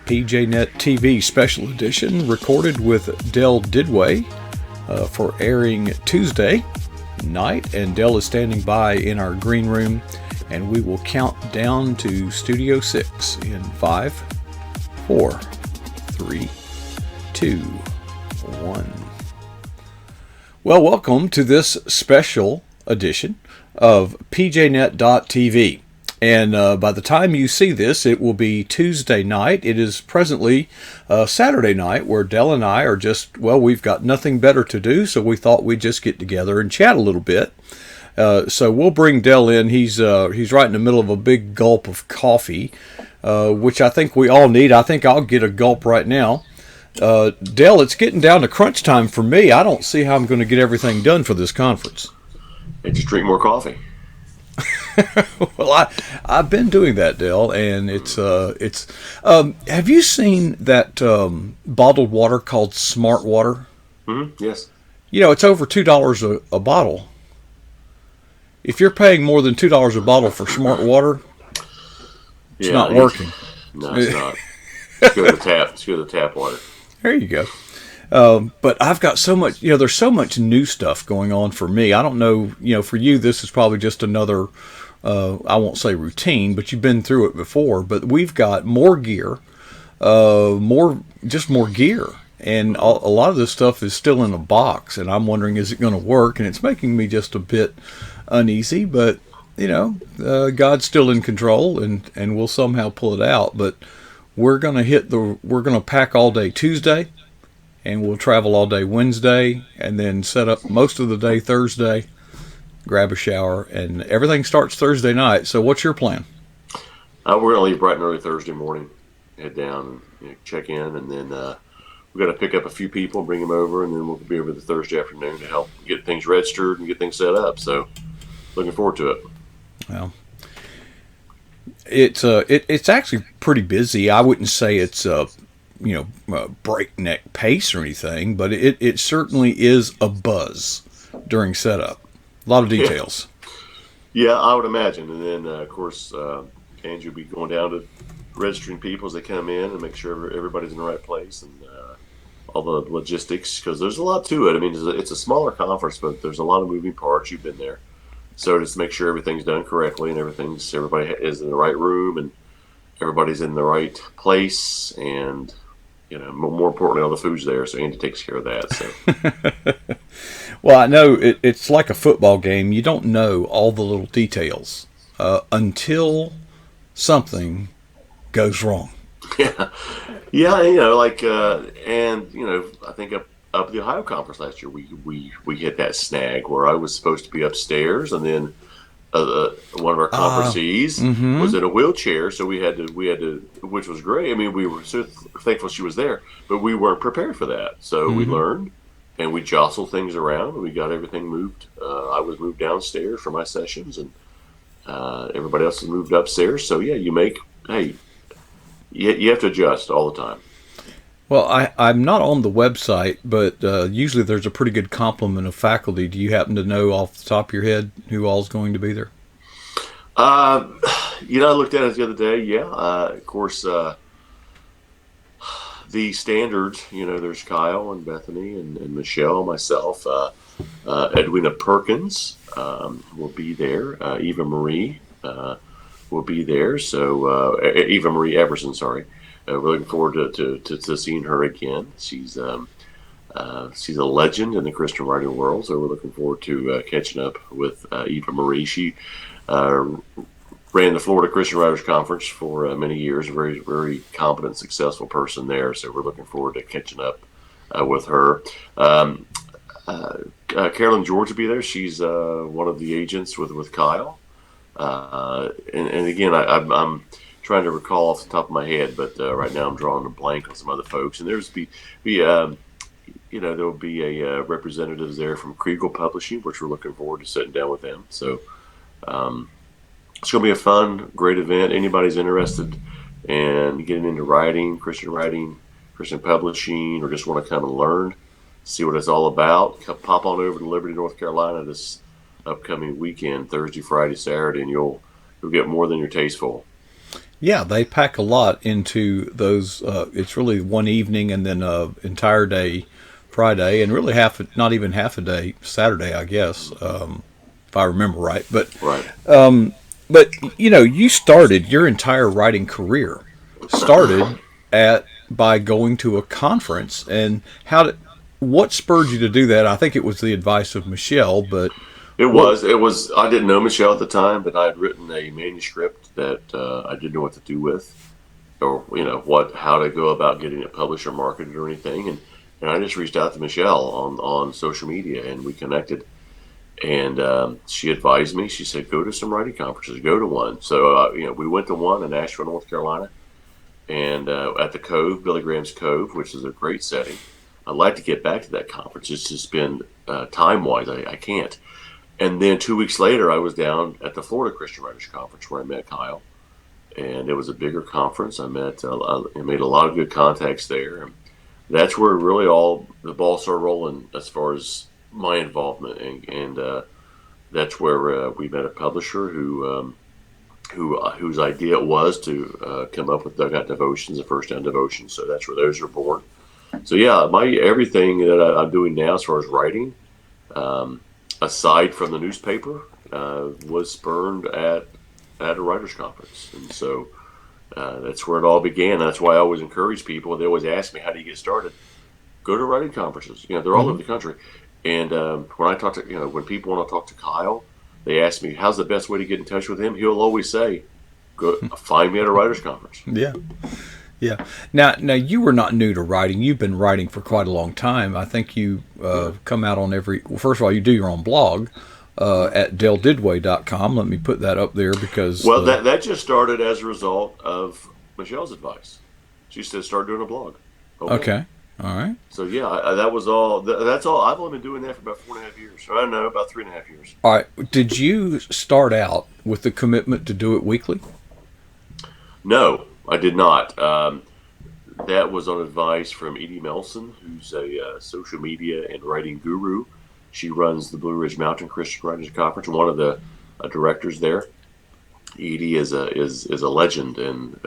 PJNet TV Special Edition, recorded with Dell Didway for airing Tuesday night. And Dell is standing by in our green room, and we will count down to Studio 6 in 5, 4, 3, 2, 1. Well, welcome to this special edition of PJNet.TV. And by the time you see this, it will be Tuesday night. It is presently Saturday night, where Dell and I are just, well, we've got nothing better to do, so we thought we'd just get together and chat a little bit. So we'll bring Dell in. He's right in the middle of a big gulp of coffee, which I think we all need. I think I'll get a gulp right now. Dell, it's getting down to crunch time for me. I don't see how I'm going to get everything done for this conference. Hey, just drink more coffee. Well, I've been doing that, Dell, and it's. Have you seen that bottled water called Smart Water? Mm-hmm. Yes. You know, it's over $2 a bottle. If you're paying more than $2 a bottle for Smart Water, it's not working. No, it's not. Let's go to the tap. Let's go to the tap water. There you go. But I've got so much, there's so much new stuff going on for me. I don't know, for you, this is probably just another, I won't say routine, but you've been through it before. But we've got more gear, more gear. And a lot of this stuff is still in a box. And I'm wondering, is it going to work? And it's making me just a bit uneasy. But, God's still in control, and we'll somehow pull it out. But we're going to pack all day Tuesday. And we'll travel all day Wednesday, and then set up most of the day Thursday, grab a shower, and everything starts Thursday night. So what's your plan? We're going to leave bright and early Thursday morning, head down, and check in, and then we've got to pick up a few people, bring them over, and then we'll be over the Thursday afternoon to help get things registered and get things set up. So looking forward to it. Well, it's actually pretty busy. I wouldn't say it's breakneck pace or anything, but it certainly is a buzz during setup. A lot of details. Yeah, I would imagine. And then, of course, Angie will be going down to registering people as they come in and make sure everybody's in the right place and all the logistics, because there's a lot to it. I mean, it's a smaller conference, but there's a lot of moving parts. You've been there. So just make sure everything's done correctly and everybody is in the right room and everybody's in the right place, and more importantly, all the food's there, so Andy takes care of that. So, well, I know it's like a football game. You don't know all the little details until something goes wrong. Yeah, I think up at the Ohio conference last year, we hit that snag where I was supposed to be upstairs, and then one of our conferees was in a wheelchair, so we had to, which was great. I mean, we were so thankful she was there, but we weren't prepared for that. So we learned, and we jostled things around, and we got everything moved. I was moved downstairs for my sessions, and everybody else was moved upstairs. So yeah, you have to adjust all the time. Well, I'm not on the website, but usually there's a pretty good complement of faculty. Do you happen to know off the top of your head who all's going to be there? I looked at it the other day. Yeah, of course, the standards. There's Kyle and Bethany and Michelle, myself. Edwina Perkins will be there. Eva Marie will be there. So Eva Marie Everson, sorry. We're looking forward to seeing her again. She's a legend in the Christian writing world, so we're looking forward to catching up with Eva Marie. She ran the Florida Christian Writers Conference for many years, a very, very competent, successful person there, so we're looking forward to catching up with her. Carolyn George will be there. She's one of the agents with Kyle. And again, I'm trying to recall off the top of my head, but right now I'm drawing a blank on some other folks. And there'll be a representatives there from Kriegel Publishing, which we're looking forward to sitting down with them. So it's going to be a fun, great event. Anybody's interested in getting into writing, Christian publishing, or just want to kind of learn, see what it's all about, pop on over to Liberty, North Carolina this upcoming weekend, Thursday, Friday, Saturday, and you'll get more than your taste full. Yeah, they pack a lot into those. It's really one evening and then a entire day Friday, and really not even half a day Saturday, I guess, if I remember right. Right. But you started your entire writing career started at by going to a conference, and what spurred you to do that? I think it was the advice of Michelle, but It what? was. It was. I didn't know Michelle at the time, but I had written a manuscript that I didn't know what to do with, or how to go about getting it published or marketed or anything. And I just reached out to Michelle on social media, and we connected. And she advised me. She said, "Go to some writing conferences. Go to one." So we went to one in Asheville, North Carolina, and at the Cove, Billy Graham's Cove, which is a great setting. I'd like to get back to that conference. It's just been time wise, I can't. And then 2 weeks later, I was down at the Florida Christian Writers Conference where I met Kyle, and it was a bigger conference. I made a lot of good contacts there, and that's where really all the ball started rolling as far as my involvement, and that's where we met a publisher whose idea it was to come up with Dugout Devotions, the first down devotions. So that's where those are born. So yeah, my everything that I'm doing now as far as writing. Aside from the newspaper, was spurned at a writers' conference, and so that's where it all began. That's why I always encourage people. They always ask me, "How do you get started?" Go to writing conferences. They're all over the country. And when I talk to when people want to talk to Kyle, they ask me, "How's the best way to get in touch with him?" He'll always say, "Go find me at a writers' conference." Yeah. Yeah. Now you were not new to writing. You've been writing for quite a long time. I think you come out on every. Well, first of all, you do your own blog at DaleDidway.com. Let me put that up there because. Well, that just started as a result of Michelle's advice. She said, "Start doing a blog." Okay. All right. So yeah, that was all. That's all. I've only been doing that for about 4.5 years. I don't know, about 3.5 years. All right. Did you start out with the commitment to do it weekly? No, I did not. That was on advice from Edie Melson, who's a social media and writing guru. She runs the Blue Ridge Mountain Christian Writers Conference, one of the directors there. Edie is a legend, and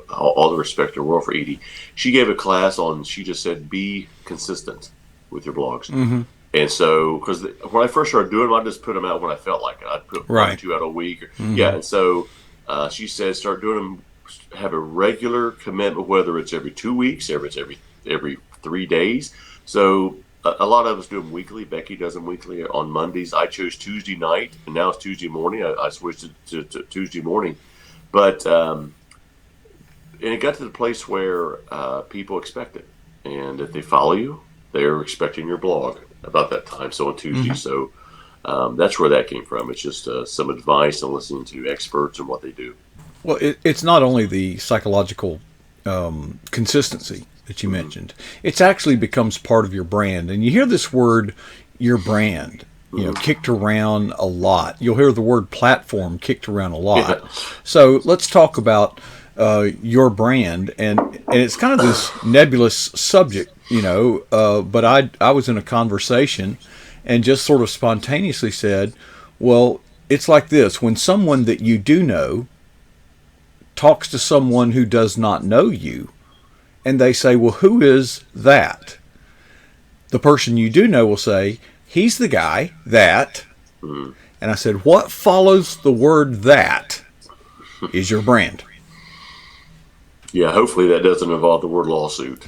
all the respect in the world for Edie. She gave a class on. She just said, "Be consistent with your blogs." Mm-hmm. And so, because when I first started doing them, I just put them out when I felt like it. I'd put one or two out a week. Mm-hmm. Yeah, and so she said, start doing them. Have a regular commitment, whether it's every 2 weeks, every 3 days. So a lot of us do them weekly. Becky does them weekly on Mondays. I chose Tuesday night, and now it's Tuesday morning. I switched it to Tuesday morning. But and it got to the place where people expect it. And if they follow you, they're expecting your blog about that time. So on Tuesday. Mm-hmm. So that's where that came from. It's just some advice and listening to experts and what they do. Well, it's not only the psychological consistency that you mentioned. It's actually becomes part of your brand. And you hear this word, your brand, kicked around a lot. You'll hear the word platform kicked around a lot. Yeah. So let's talk about your brand. And it's kind of this nebulous subject, but I was in a conversation and just sort of spontaneously said, well, it's like this. When someone that you do know talks to someone who does not know you, and they say, well, who is that? The person you do know will say, he's the guy that. And I said, what follows the word that is your brand. Yeah, hopefully that doesn't involve the word lawsuit.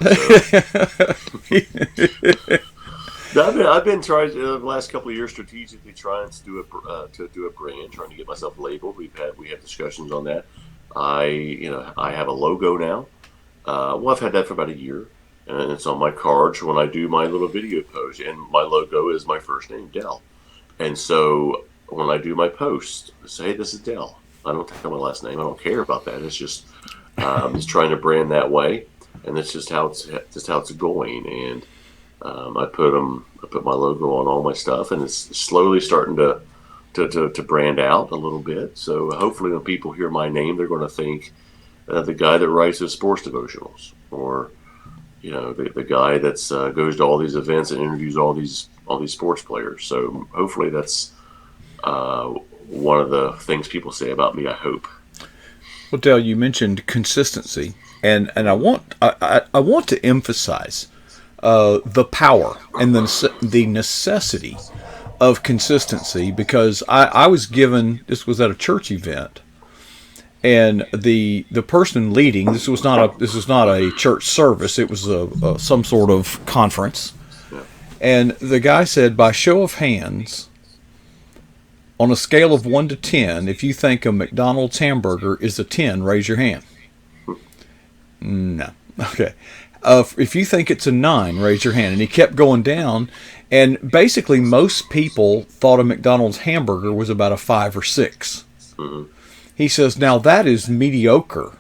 So. I've been trying the last couple of years strategically trying to do a brand, trying to get myself labeled. We have discussions on that. I have a logo now. I've had that for about a year, and it's on my cards when I do my little video post. And my logo is my first name, Del. And so when I do my post, I say, hey, this is Del. I don't take on my last name. I don't care about that. It's just just trying to brand that way, and that's just how it's going. And I put my logo on all my stuff, and it's slowly starting to brand out a little bit. So hopefully when people hear my name, they're going to think the guy that writes his sports devotionals, or the guy that's goes to all these events and interviews all these sports players. So hopefully that's one of the things people say about me, I hope. Well, Dale, you mentioned consistency, and I want to emphasize the power and the necessity of consistency, because I was given, this was at a church event, and the person leading, this was not a church service, it was a some sort of conference, Yeah. and the guy said, by show of hands, on a scale of 1 to 10, if you think a McDonald's hamburger is a 10, raise your hand. No. Okay. If you think it's a 9, raise your hand. And he kept going down. And basically, most people thought a McDonald's hamburger was about a 5 or 6. Mm-hmm. He says, now that is mediocre.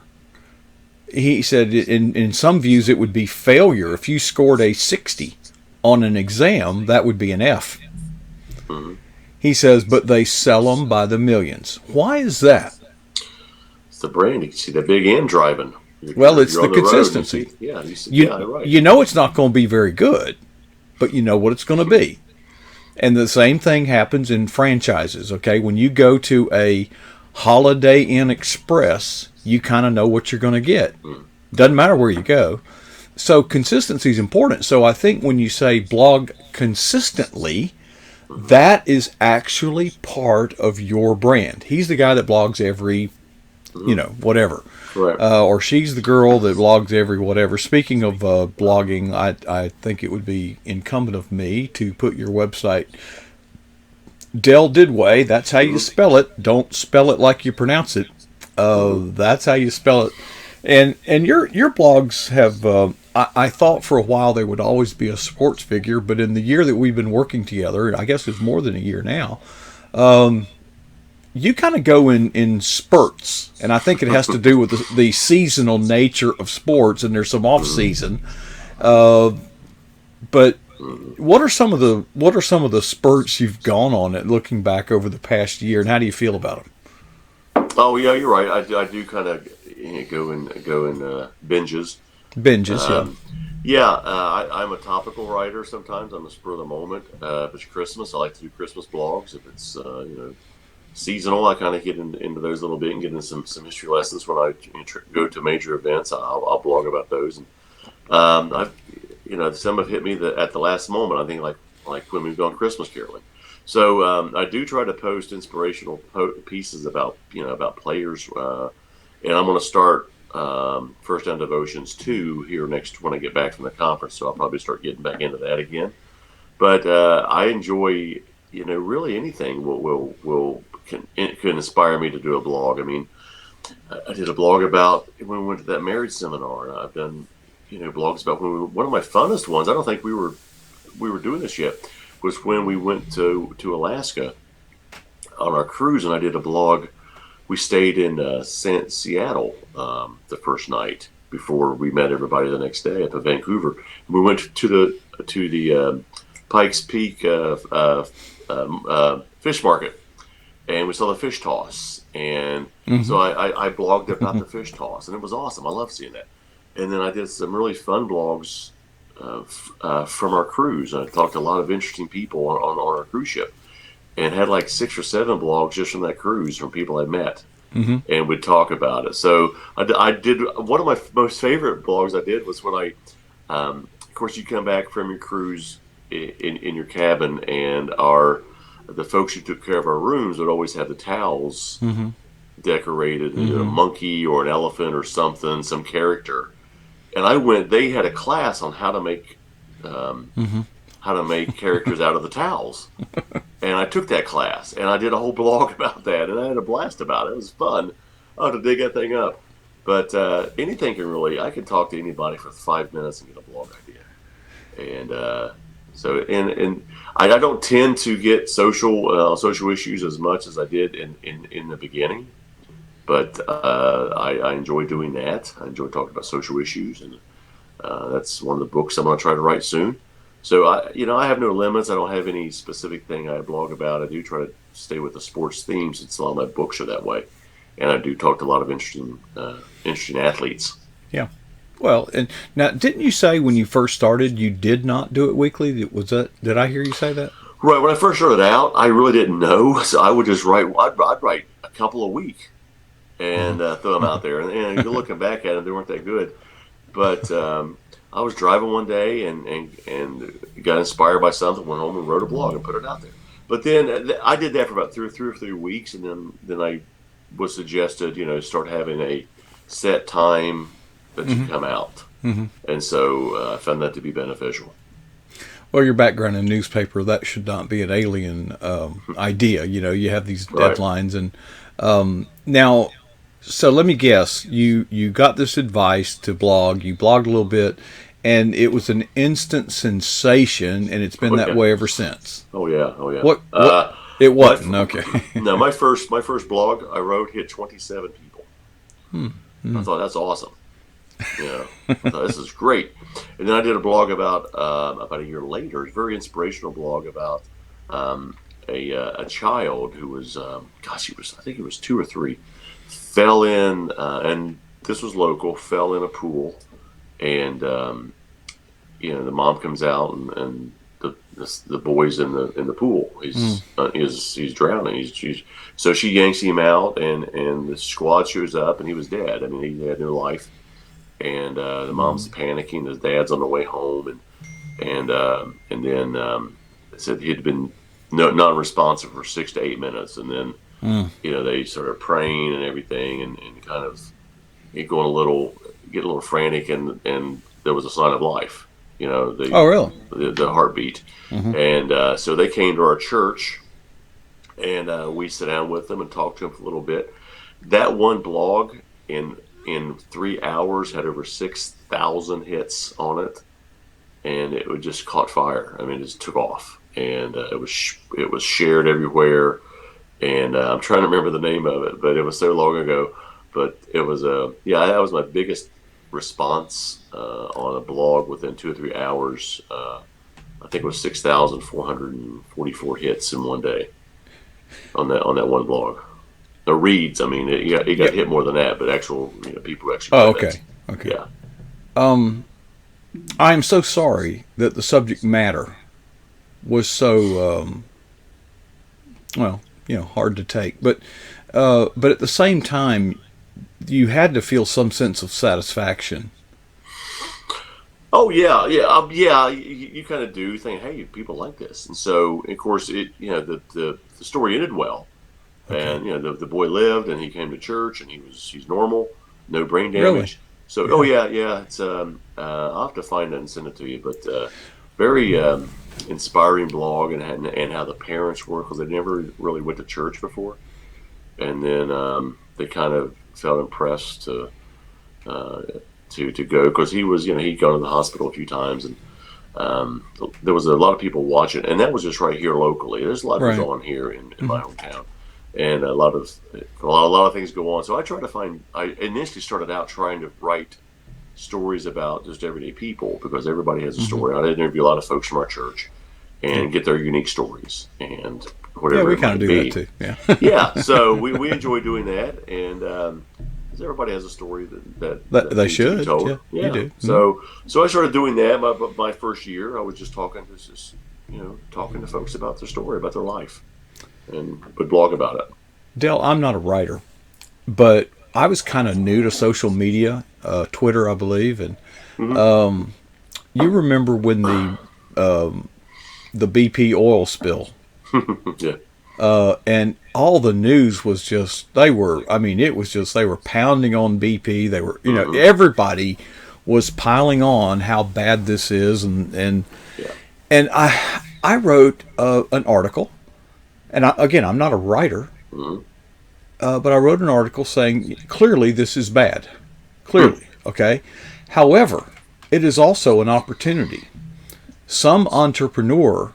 He said, in some views, it would be failure. If you scored a 60 on an exam, that would be an F. Mm-hmm. He says, but they sell them by the millions. Why is that? It's the brand. You can see the big end driving. Well, it's the consistency. Right. You know it's not going to be very good, but you know what it's going to be. And the same thing happens in franchises, okay? When you go to a Holiday Inn Express, you kind of know what you're going to get. Doesn't matter where you go. So consistency is important. So I think when you say blog consistently, that is actually part of your brand. He's the guy that blogs every, whatever. Right. Or she's the girl that blogs every whatever. Speaking of blogging, I think it would be incumbent of me to put your website, Del Didway, that's how you spell it. Don't spell it like you pronounce it. That's how you spell it. And your blogs have, I thought for a while they would always be a sports figure, but in the year that we've been working together, I guess it's more than a year now, you kind of go in spurts, and I think it has to do with the seasonal nature of sports, and there's some off season. But what are some of the spurts you've gone on at looking back over the past year, and how do you feel about them? Oh yeah, you're right. I do kind of go in binges. Binges, yeah. I'm a topical writer sometimes. I'm a spur of the moment. If it's Christmas, I like to do Christmas blogs. If it's seasonal, I kind of get into those a little bit and get into some history lessons. When I go to major events, I'll blog about those. And some have hit me at the last moment. I think like when we've gone Christmas caroling. So I do try to post inspirational pieces about players, and I'm going to start First Down Devotions 2 here next when I get back from the conference. So I'll probably start getting back into that again. But I enjoy really anything can inspire me to do a blog. I mean, I did a blog about when we went to that marriage seminar, and I've done blogs about one of my funnest ones. I don't think we were doing this yet. Was when we went to Alaska on our cruise, and I did a blog. We stayed in Seattle the first night before we met everybody the next day up in Vancouver. We went to the Pikes Peak fish market, and we saw the fish toss. And so I blogged about the fish toss, and it was awesome. I love seeing that. And then I did some really fun blogs from our cruise. I talked to a lot of interesting people on our cruise ship, and had like 6 or 7 blogs just from that cruise from people I met, and would talk about it. So I did one of my most favorite blogs I did was when of course, you come back from your cruise in your cabin, and the folks who took care of our rooms would always have the towels decorated, a monkey or an elephant or something, some character. And they had a class on how to make characters out of the towels. And I took that class, and I did a whole blog about that, and I had a blast about it. It was fun. I had to dig that thing up. But anything I can talk to anybody for 5 minutes and get a blog idea. And I don't tend to get social issues as much as I did in the beginning. But I enjoy doing that. I enjoy talking about social issues, and that's one of the books I'm going to try to write soon. So I have no limits. I don't have any specific thing I blog about. I do try to stay with the sports theme, since a lot of my books are that way, and I do talk to a lot of interesting athletes. Yeah. Well, and now, didn't you say when you first started you did not do it weekly? Did I hear you say that? Right. When I first started out, I really didn't know, so I would just write. I'd write a couple a week. and throw them out there. And you're looking back at them, they weren't that good. But I was driving one day and got inspired by something, went home and wrote a blog and put it out there. But then I did that for about 3 or 4 weeks, and then I was suggested, start having a set time that you come out. And so I found that to be beneficial. Well, your background in newspaper, that should not be an alien idea. You have these deadlines. And now, so let me guess, you got this advice to blog, you blogged a little bit, and it was an instant sensation, and it's been that way ever since. Oh, yeah. What it wasn't, okay. No, my first blog I wrote hit 27 people. I thought, that's awesome. I thought, this is great. And then I did a blog about a year later, a very inspirational blog about a child who was, I think he was 2 or 3, fell in, and this was local, fell in a pool, and the mom comes out, and the boy's in the pool. He's drowning. So she yanks him out, and the squad shows up, and he was dead. I mean, he had no life. And the mom's panicking. His dad's on the way home, and then said he'd been non-responsive for 6 to 8 minutes, and then they started praying and everything, and kind of get a little frantic, and there was a sign of life. The heartbeat, and so they came to our church, and we sat down with them and talked to them for a little bit. That one blog in 3 hours had over 6,000 hits on it, and it just caught fire. I mean, it just took off, and it was shared everywhere. And I'm trying to remember the name of it, but it was so long ago. But it was that was my biggest response on a blog within 2 or 3 hours. I think it was 6,444 hits in one day on that one blog. The reads, I mean, it got hit more than that, but actual people actually. Oh, okay. Yeah. I am so sorry that the subject matter was so hard to take, but at the same time, you had to feel some sense of satisfaction. Oh yeah. You kind of do think, hey, people like this, and so of course the story ended well. Okay. And the boy lived, and he came to church, and he's normal, no brain damage. Really? So it's I'll have to find it and send it to you. But very inspiring blog, and how the parents were, because they never really went to church before, and then they kind of felt impressed to go, because he was he'd gone to the hospital a few times, and there was a lot of people watching, and that was just right here locally. There's a lot of things on here in my hometown. And a lot of things go on. So I try to find. I initially started out trying to write stories about just everyday people, because everybody has a story. I interview a lot of folks from our church and get their unique stories and whatever. Yeah, we kind of do that too. Yeah. Yeah. So we enjoy doing that, and everybody has a story that they should. be told. Yeah, you do. So I started doing that. My first year, I was just talking to folks about their story, about their life, and would blog about it. Dale, I'm not a writer, but I was kind of new to social media, Twitter, I believe, and you remember when the BP oil spill? Yeah. And all the news was just they were pounding on BP. They were everybody was piling on how bad this is, and I wrote an article. And I'm not a writer, but I wrote an article saying, clearly this is bad. Clearly, okay? However, it is also an opportunity. Some entrepreneur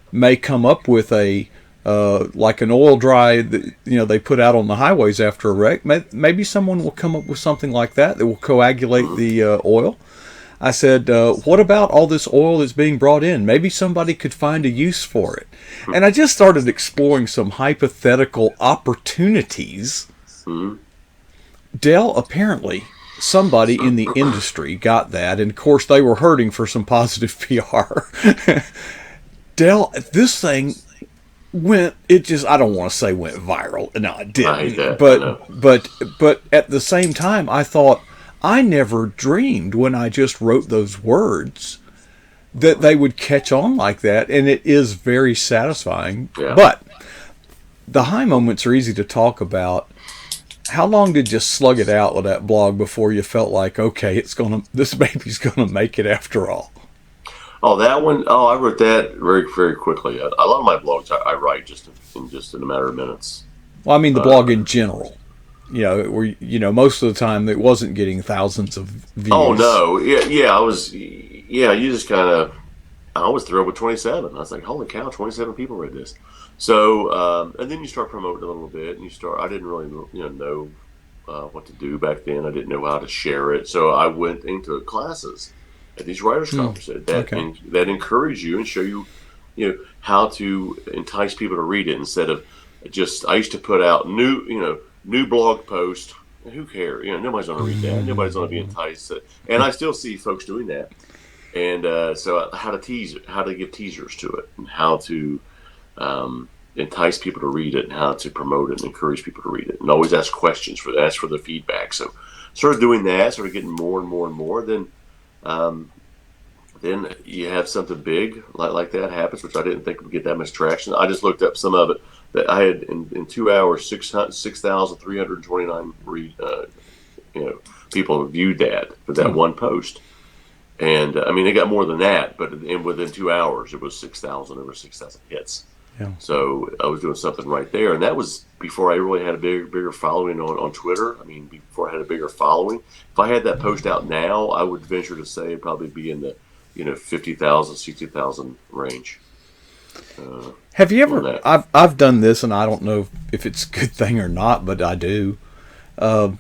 may come up with like an oil dry that, they put out on the highways after a wreck. Maybe someone will come up with something like that will coagulate the oil. I said, what about all this oil that's being brought in? Maybe somebody could find a use for it. And I just started exploring some hypothetical opportunities. Dell, apparently, somebody in the industry got that, and of course they were hurting for some positive PR. Dell, this thing went, it just, I don't want to say went viral. No, it I hate didn't. that. I know. But at the same time, I thought, I never dreamed when I just wrote those words that they would catch on like that. And it is very satisfying. Yeah. But the high moments are easy to talk about. How long did you slug it out with that blog before you felt like, okay, this baby's gonna make it after all? Oh, that one. Oh, I wrote that very, very quickly. A lot of my blogs I write just in a matter of minutes. Well, I mean the blog in general. Most of the time it wasn't getting thousands of views. Oh no, yeah. I was, yeah. You just kind of. I was thrilled with 27. I was like, holy cow, 27 people read this. So, and then you start promoting a little bit, and you start. I didn't really, know what to do back then. I didn't know how to share it, so I went into classes at these writers' conferences that encourage you and show you, how to entice people to read it instead of just. I used to put out new blog post. Who cares? Nobody's going to read that. Nobody's going to be enticed. And I still see folks doing that. And so how to give teasers to it, and how to entice people to read it, and how to promote it and encourage people to read it, and always ask questions ask for the feedback. So started doing that, started getting more and more and more. Then you have something big like that happens, which I didn't think would get that much traction. I just looked up some of it that I had in 2 hours, 6,329 people have viewed that for that one post. And I mean, it got more than that, but within 2 hours, it was 6,000. Over 6,000 hits. Yeah. So I was doing something right there, and that was before I really had a bigger following on Twitter. I mean, before I had a bigger following. If I had that post out now, I would venture to say it'd probably be in the 50,000, 60,000 range. Have you ever? I've done this, and I don't know if it's a good thing or not, but I do. I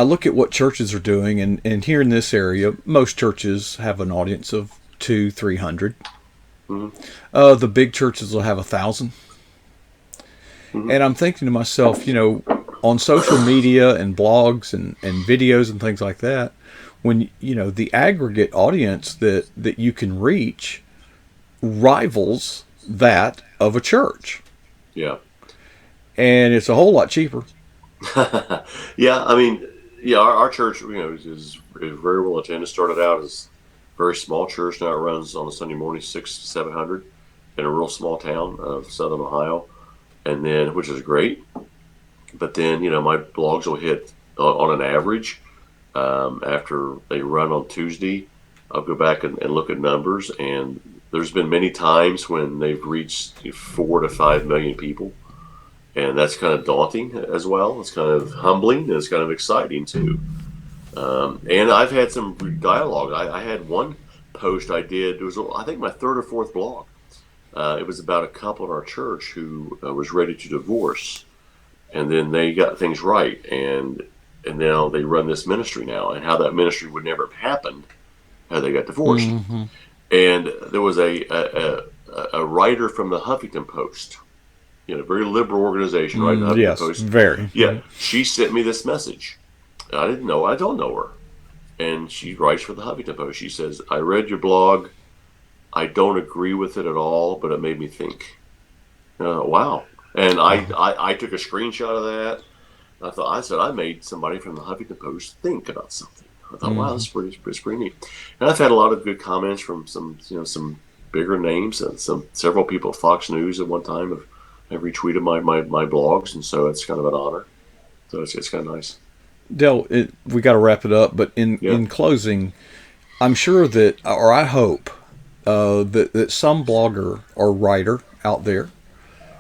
look at what churches are doing, and here in this area, most churches have an audience of 200-300. Mm-hmm. The big churches will have 1,000. Mm-hmm. And I'm thinking to myself, on social media and blogs and videos and things like that, when the aggregate audience that you can reach rivals that of a church. Yeah. And it's a whole lot cheaper. Yeah, I mean, our church, is very well attended. Started out as a very small church. Now it runs on a Sunday morning 600-700 in a real small town of Southern Ohio, and then which is great. But then my blogs will hit on an average after they run on Tuesday. I'll go back and look at numbers, and there's been many times when they've reached 4 to 5 million people. And that's kind of daunting as well. It's kind of humbling, and it's kind of exciting too. And I've had some dialogue. I had one post I did. It was, I think, my third or fourth blog. It was about a couple in our church who was ready to divorce, and then they got things right, and now they run this ministry now, and how that ministry would never have happened had they got divorced. Mm-hmm. And there was a writer from the Huffington Post. Very liberal organization, right? Yes, Post. Very. Yeah, she sent me this message. I don't know her. And she writes for the Huffington Post. She says, I read your blog. I don't agree with it at all, but it made me think. Wow. And I took a screenshot of that. I said, I made somebody from the Huffington Post think about something. I thought, wow, that's pretty neat. And I've had a lot of good comments from some bigger names, and several people at Fox News at one time have retweeted my blogs, and so it's kind of an honor. So it's kind of nice. Del, we got to wrap it up, but in closing, I'm sure that, or I hope, that some blogger or writer out there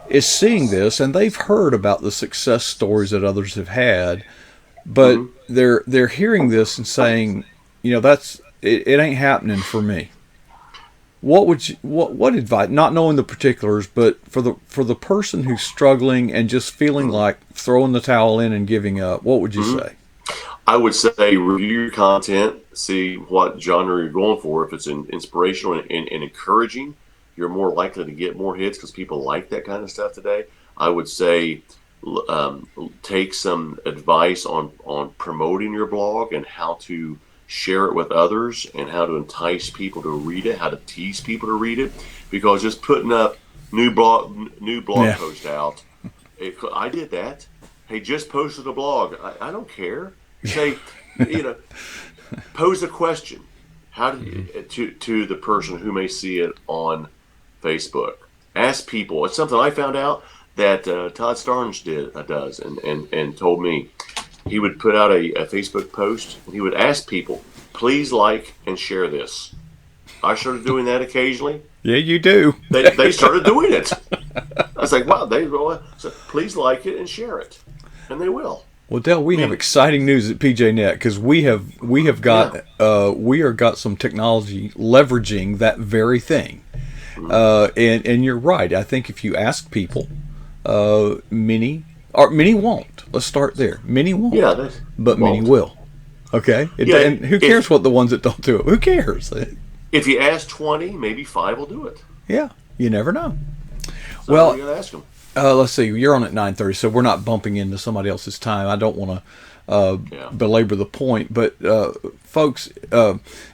is seeing this, and they've heard about the success stories that others have had, but they're hearing this and saying, that's it ain't happening for me. What would what advice? Not knowing the particulars, but for the person who's struggling and just feeling like throwing the towel in and giving up, what would you say? I would say review your content, see what genre you're going for. If it's inspirational and encouraging, you're more likely to get more hits because people like that kind of stuff today. I would say take some advice on promoting your blog and how to share it with others and how to entice people to read it, how to tease people to read it, because just putting up new blog Yeah. post out. I did that. Hey, just posted a blog. I don't care. Say, you know, pose a question. How do you, to the person who may see it on Facebook? Ask people. It's something I found out that Todd Starnes does, and told me he would put out a Facebook post and he would ask people, please like and share this. I started doing that occasionally. Yeah, you do. They started doing it. I was like, wow, they will. So please like it and share it, and they will. Well, Dale, we have exciting news at PJNet because we have got got some technology leveraging that very thing, and you're right. I think if you ask people, many won't. Let's start there. Many won't, Yeah, but many will. Okay, and who cares what the ones that don't do it? Who cares? If you ask 20, maybe 5 will do it. Yeah, you never know. So Well, you gotta ask them. let's see. You're on at 9:30, so we're not bumping into somebody else's time. I don't want to belabor the point, but folks,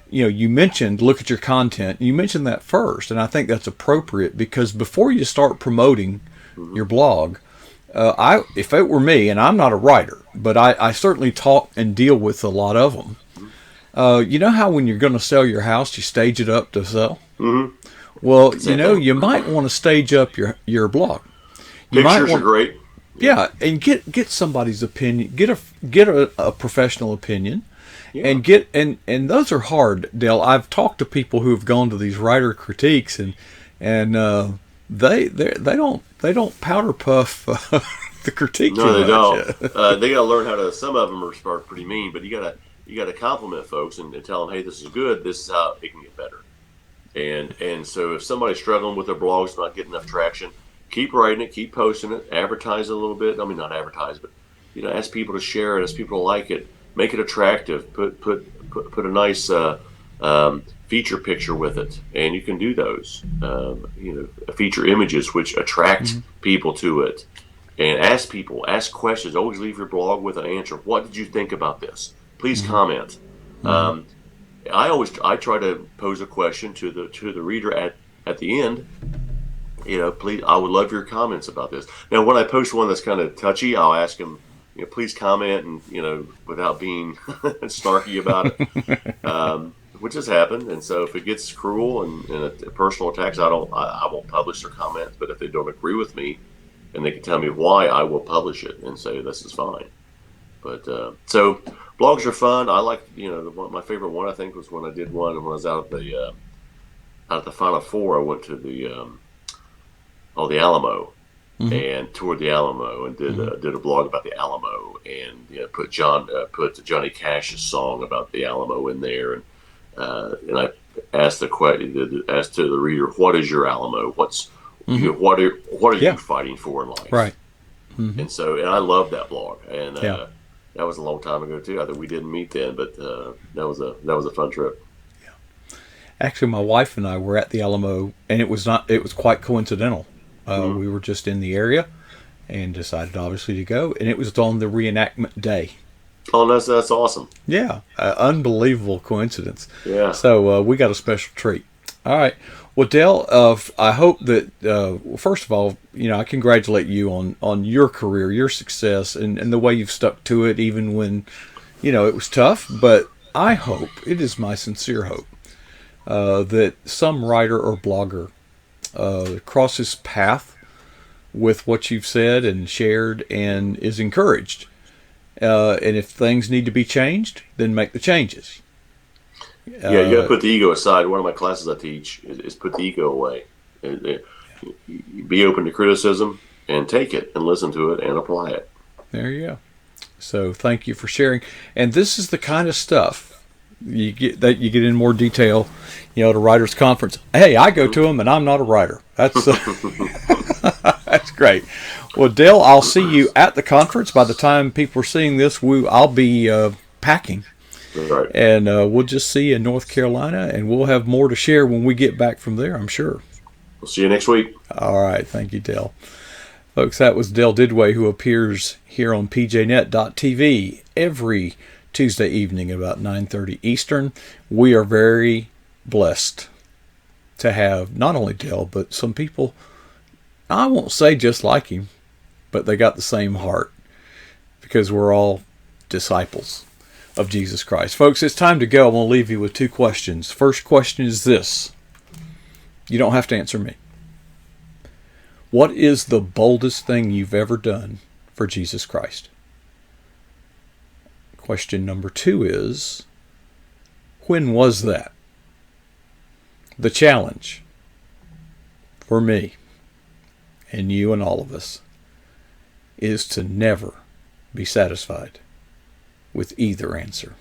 you mentioned look at your content. You mentioned that first, and I think that's appropriate because before you start promoting your blog, if it were me, and I'm not a writer, but I certainly talk and deal with a lot of them. You know how when you're going to sell your house, you stage it up to sell? Mm-hmm. Well, you might want to stage up your blog. Pictures are great. Yeah, and get somebody's opinion. Get a professional opinion, and and those are hard, Dale. I've talked to people who have gone to these writer critiques, and they don't powder puff the critique. No, they much. don't. They got to learn how to. Some of them are pretty mean, but you got to compliment folks and tell them, hey, this is good. This is how it can get better. And so if somebody's struggling with their blogs, not getting enough traction, keep writing it, keep posting it, advertise it a little bit. I mean, not advertise, but ask people to share it, ask people to like it, make it attractive. Put a nice feature picture with it, and you can do those. Feature images which attract people to it, and ask questions. Always leave your blog with an answer. What did you think about this? Please comment. I try to pose a question to the reader at the end. Please, I would love your comments about this. Now, when I post one that's kind of touchy, I'll ask them, please comment, and without being snarky about it, which has happened. And so, if it gets cruel and personal attacks, I won't publish their comments. But if they don't agree with me, and they can tell me why, I will publish it and say this is fine. But so blogs are fun. I like my favorite one I think was when I did one when I was out at the Final Four. I went to the Alamo and toured the Alamo and did a blog about the Alamo and put Johnny Cash's song about the Alamo in there and I asked the question asked to the reader, what is your Alamo? What are you fighting for in life? Right. And so I love that blog and. That was a long time ago too. I think we didn't meet then, but that was a fun trip. Yeah. Actually, my wife and I were at the Alamo, and it was quite coincidental. We were just in the area, and decided obviously to go, and it was on the reenactment day. Oh, that's awesome. Yeah, unbelievable coincidence. Yeah. So we got a special treat. All right. Well, Dale, I hope that, first of all, I congratulate you on your career, your success, and the way you've stuck to it, even when, it was tough. But I hope, it is my sincere hope, that some writer or blogger crosses path with what you've said and shared and is encouraged. And if things need to be changed, then make the changes. You got to put the ego aside. One of my classes I teach is put the ego away. Be open to criticism and take it and listen to it and apply it. There you go. So thank you for sharing. And this is the kind of stuff you get in more detail, at a writers' conference. Hey, I go to them and I'm not a writer. That's that's great. Well, Dale, I'll see you at the conference. By the time people are seeing this, I'll be packing. Right. And we'll just see you in North Carolina, and we'll have more to share when we get back from there, I'm sure. We'll see you next week. All right. Thank you, Dale. Folks, that was Dale Didway, who appears here on pjnet.tv every Tuesday evening at about 9:30 Eastern. We are very blessed to have not only Dale, but some people I won't say just like him, but they got the same heart because we're all disciples of Jesus Christ. Folks, it's time to go. I'm going to leave you with two questions. First question is this. You don't have to answer me. What is the boldest thing you've ever done for Jesus Christ? Question number two is, when was that? The challenge for me and you and all of us is to never be satisfied with either answer.